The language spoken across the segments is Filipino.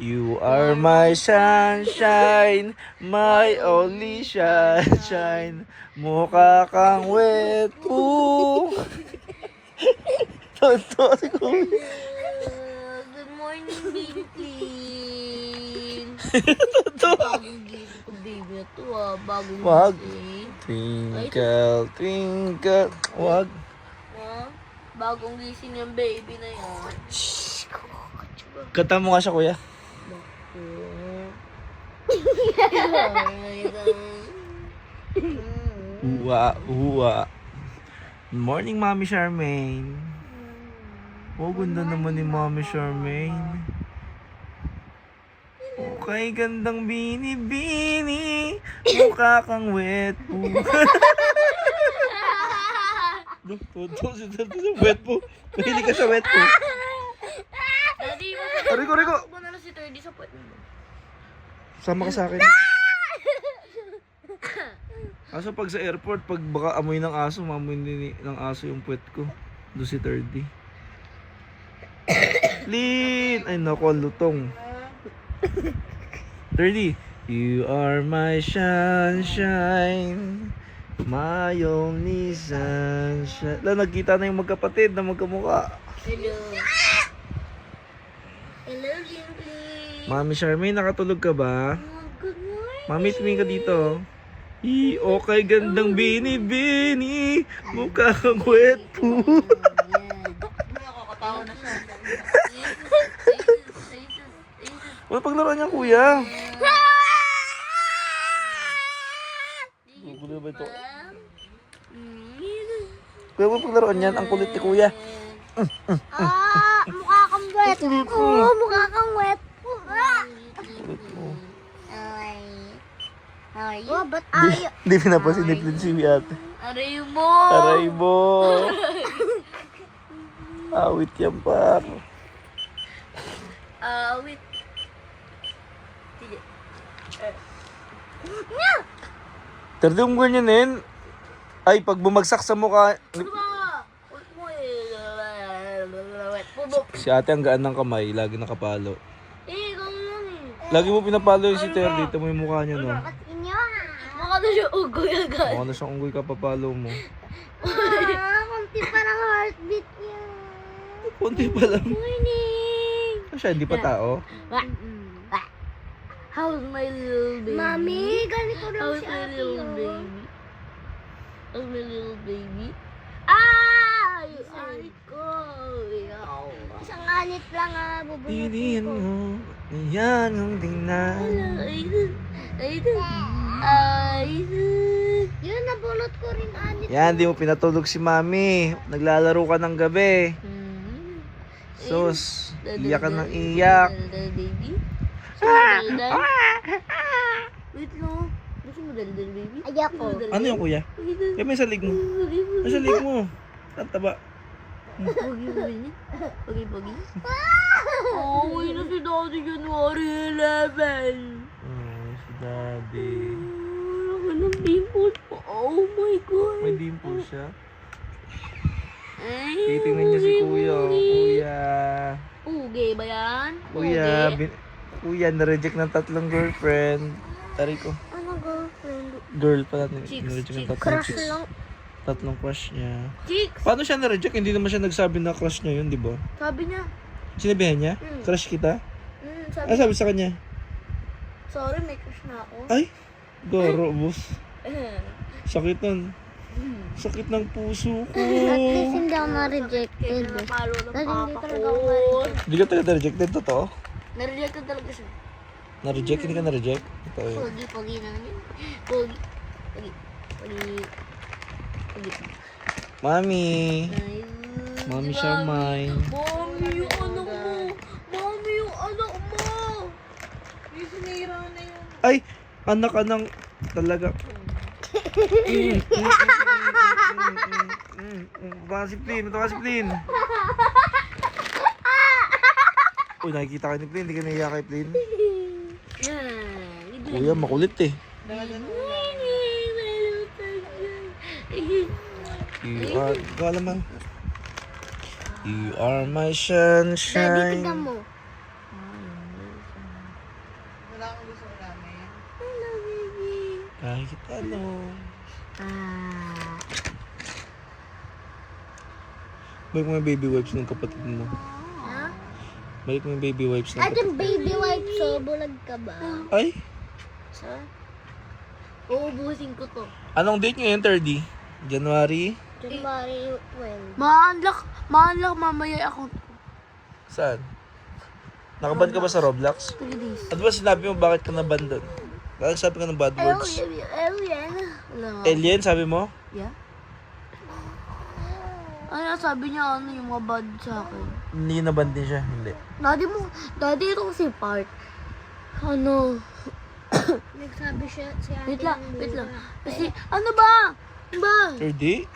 You are my sunshine, my only sunshine. Mukha kang wet po. Tonto si Kuya. Good morning, Binklin. Tonto. Bagong gising ko, baby. Ito bagong Wag. gising. Twinkle, twinkle. Wag. Ha? Bagong gising yung baby na yan. Kanta mo nga siya, Kuya. Uwa, uwa. Good morning, Mami Charmaine. Oh, ganda naman ni Mami Charmaine. Okay, gandang bini-bini. Mukha kang wet po. Wet po. Mahilig ka sa wet po. Daddy, Rico. mo na lang si 30 sa puwet mo. Sama ka sa akin. Kaso pag sa airport, pag baka amoy ng aso, mamoy ng aso yung puwet ko. Doon si 30. Lin! Ay nako, lutong. 30. You are my sunshine, my only sunshine. Nagkita na yung magkapatid na magkamukha. Hello. Hello, Binklin. Mami Charmaine, nakatulog ka ba? Good morning. Mami, tumingin ka dito. Okay, gandang bini-bini. Mukha kang wet po. Nakakatawa na siya. Wala paglaruan niya, Kuya. Gugulo ba ito? Kuya, wala paglaruan yan. Ang kulit ni Kuya. Mukha kang wet. Oo, mukha kang wet. Kulit mo. Ay. Oh, ba't ayaw? Hindi pinapasin ni Flynn si ate. Aray mo. Aray mo. Awit yan pa. Wait. Sige. Tarde yung ganyanin. Ay, pag bumagsak sa mukha. Ano ba? Wait mo wet. Bubok. Si ate ang gaan ng kamay. Lagi nakapalo. Ikaw yan eh. Lagi mo pinapalo yung si Ter. Dito mo yung mukha niya, no? Mukha na siya ugoy agad. Mukha na siyang unggoy kapapalo mo. Kunti pa ng heartbeat niya. Kunti pa lang. Morning. Siya, hindi pa tao. How's my little baby? Mami, ganito lang How's si my ate. little oh. baby? How's my little baby? Ay! Ay ko! Isang anit lang bubunutin Piliin ko. mo. Yan ang tingnan. Yun, nabulot ko rin anit. Yan, di mo pinatulog si Mami. Naglalaro ka ng gabi. Sus, iyak ka ng iyak. Baby? Wait no. Gusto mo daldal, baby? Ayoko. Ano yung kuya? Kaya may salig mo. May salig mo. Ang taba. Pogi mo yun? Pogi? Oh, uwi na si Daddy January 11. Si Daddy. Wala ka ng pimples po. Oh my God. May dimple siya. Ay, Titingnan niya si Kuya. Oh. Kuya. Uge ba yan? Kuya, Uge? Kuya, na-reject ng 3 girlfriend. Tari ko. Ano girlfriend? Girl pala. Chicks, Na-reject ng 3 Crush chicks. lang. 3 crush niya. Chicks! Paano siya na-reject? Hindi naman siya nagsabi na crush niya yun, di ba? Sabi niya. Sinabihan niya? Crush kita? Sabi Ano sabi sa kanya? sorry, may crush na ako. Ay, goro, boss. Sakit nun. Sakit ng puso ko. At least hindi ako na-rejected. Napalo ng Dahil hindi papa talaga ko. ako ma-reject. Hindi ka talaga na-rejected, totoo? Na-reject ko talaga siya. Na-reject? Hindi ka na-reject? Totoo yun. Pogi naman yun. Pogi. Mami. Ayun. Mami Si siya mine. Mami, yung anak mo. Mami, yung anak mo. Yung sinira na yun. Ay, anak ka ng talaga. Baka si Plin, ito ka si Plin. Uy, nakikita ka ni Plin, hindi ka naiyak kay Plin. Yan. Kuya, makulit eh. You are, ikaw alam man. You are my Daddy, tignan sunshine. mo. Wala kang gusto ulamin. Hello, baby. Kahit ano. Ah. Balik mo yung baby wipes ng kapatid mo. Ha? Balik mo yung baby wipes ng kapatid Ating baby wipes, so bulag ka ba? Ay! Sa? Uubusin ko to. Anong date ngayon, 30? January? January 12. Ma-unlock mamaya ako. Saan? Nakaban ka ba sa Roblox? 3 days. Ano ba sinabi mo bakit ka naban doon? Bakit sabi ka ng bad words? Alien. Wala nga. Alien, sabi mo? Yeah? Ano sabi niya ano yung mga bad sa akin? Hindi naban din siya. Hindi. Daddy ito kasi part. Ano? Nagsabi siya si ate Wait lang, ng wait lang. buga. Kasi, ano ba? Ba? 30?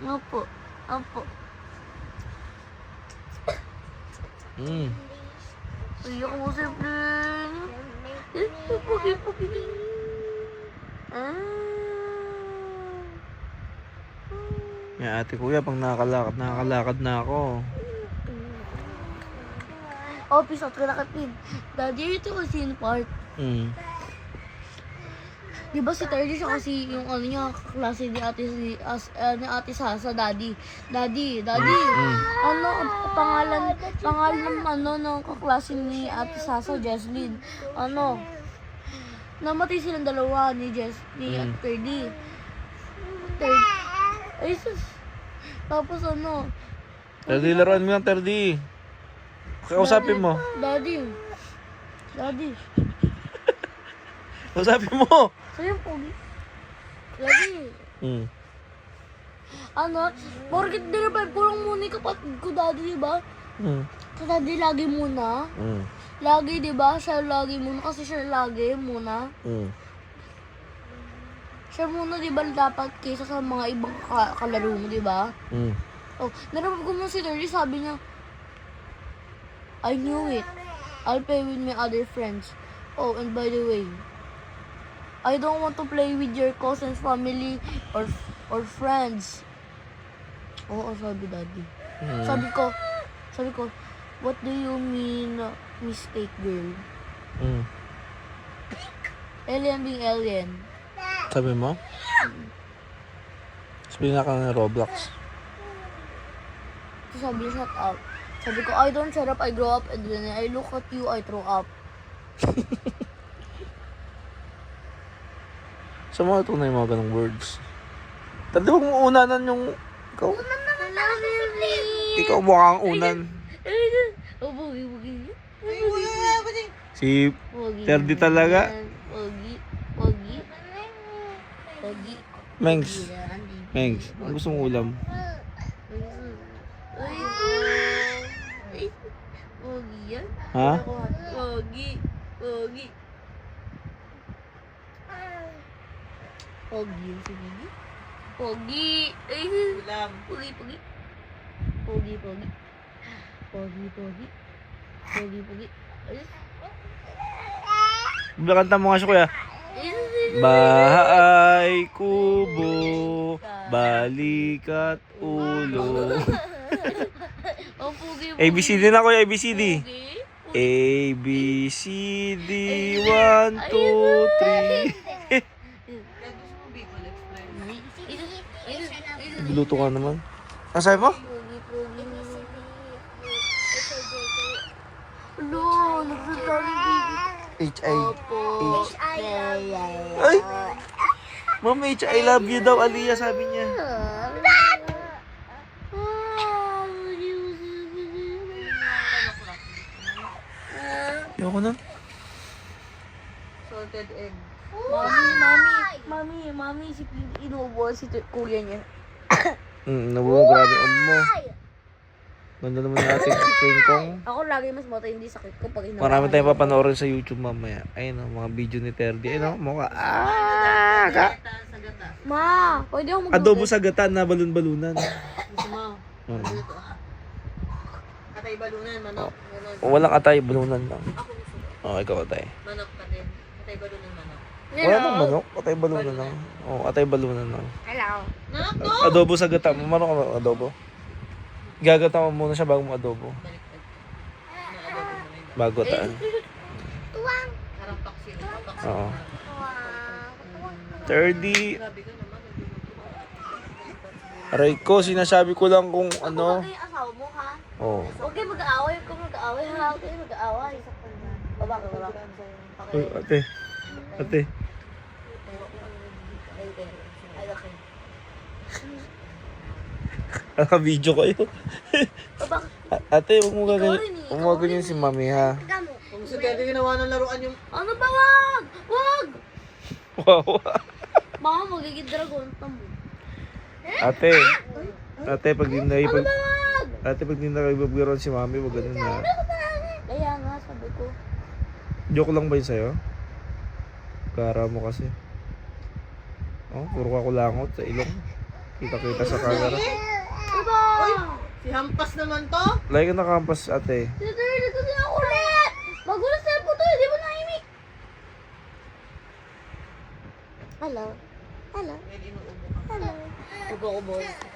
Opo. Opo. Ayoko mo sa plan. Pugi. May ate kuya, pang nakakalakad na ako. Office at kalakatid. Daddy, ito kasi yung part. Di ba si Terry siya kasi yung ano niya, kaklase ni ate Sasa, daddy. Daddy. Ano, pangalan ng ano, ng kaklase ni ate Sasa, Jesslyn. Ano, namatay silang dalawa ni Terry. Ay, sus. Tapos ano, 30, laruan mo yung 30. Kausapin mo. Daddy. Kausapin mo. Sa'yo, pogi. Daddy. Ano, porkit dinapay, pulang muna yung kapatid ko, daddy, diba? So, daddy, lagi muna. Lagi, diba? Siya lagi muna, kasi siya lagi muna. Siya muna, diba, dapat kaysa sa mga ibang kalaro mo, diba? Oh, narinig ko mo si Terry, sabi niya, I knew it. I'll play with my other friends. Oh, and by the way, I don't want to play with your cousins, family, or friends. Oo, sabi daddy. Sabi ko, what do you mean mistake, girl? Alien being alien. Sabi mo? Sabi nga ka ng Roblox. So, sabi niya, shut up. Sabi ko, I don't shut up, I grow up, and then I look at you, I throw up. Sa mga tunay mga ganong words. Tanda, huwag mo unanan yung... Ikaw, ikaw mukhang unan. Oh, pogi. Ay, wala ba din? Si Pogi. 30 talaga. Pogi. Mengs. Ang gusto mong ulam? Ay, pogi yan. Ha? Pogi. Pogi yung si Bibi. Pogi. Ay, Ulam. Pogi. Ay, Kanta mo nga siya, kuya. Bahay, kubo, balikat, ulo. Oh, pogi. ABCD na, kuya, ABCD. Pogi. A, B, C, D, 1, 2, 3. Kaya gusto mo Bicol Express. Luto ka naman. Ang sabi mo? Pogi. Hello, nagsalita ni Bibi. H.I. Opo. Ay! Ma'am, I love you daw, Aliyah, sabi niya. Ayoko na. Salted egg. Mami, si inuubo si kuya niya. Grabe ang mo. Ganda naman natin si King Kong. Ako lagi mas matindi sakit ko pag inawa. Marami tayong papanoorin sa YouTube mamaya. Ayun o, mga video ni Terdy. Ayun o, mukha. Gata sa gata. Ma, pwede ako magluto. Adobo sa gata na balon-balunan. Gusto mo? Luto. Katay balunan, manok. Ganon. Walang atay, balunan lang. Ako gusto mo. Ikaw atay. Manok pa din. Katay balunan, manok. Wala nang manok, atay balunan lang. Atay balunan lang. Hello. Nako! Adobo sa gata. Marunong ka ba adobo? Gagata mo muna siya bago mo adobo. Baliktad. Ano adobo mo na yun? Bago taan. Tuwang. Parang paksi. Paksi. Oo. Tuwang. 30. Grabe ka naman. Aray ko, sinasabi ko lang kung ano. Huwag kayo asawa mo, ha? Oh. Huwag kayo mag-aaway. Huwag kayo mag-aaway, ha? Huwag kayo mag-aaway. O, bakit? Uy, ate. Ate. Ay, okay. Naka-video kayo. O, bakit? Ate, huwag mo gaganyan. rin eh, Huwag mo gaganyan si mami, ha? Gamo. Kung sa dati ginawa ng laruan yung... Ano ba? Wag! Wag! Wow. Baka magiging dragon mo. Ate. Ate, pag di na Ano ipag... ba? Wag! Ate, pag di na ibabwiron si mami, huwag ganun na. Kaya nga, sabi ko. Joke lang ba yun sa'yo? Kara mo kasi. Oh, puro ka kulangot sa ilong. Kita-kita sa camera. Diba? Si Hampas naman to? Lagi ka nakampas, ate. Sinatari kasi ako ulit! Magulas na po to, hindi mo naimik. Hello. Hello. May inuubo ka. Hello. Ubo ko, boss.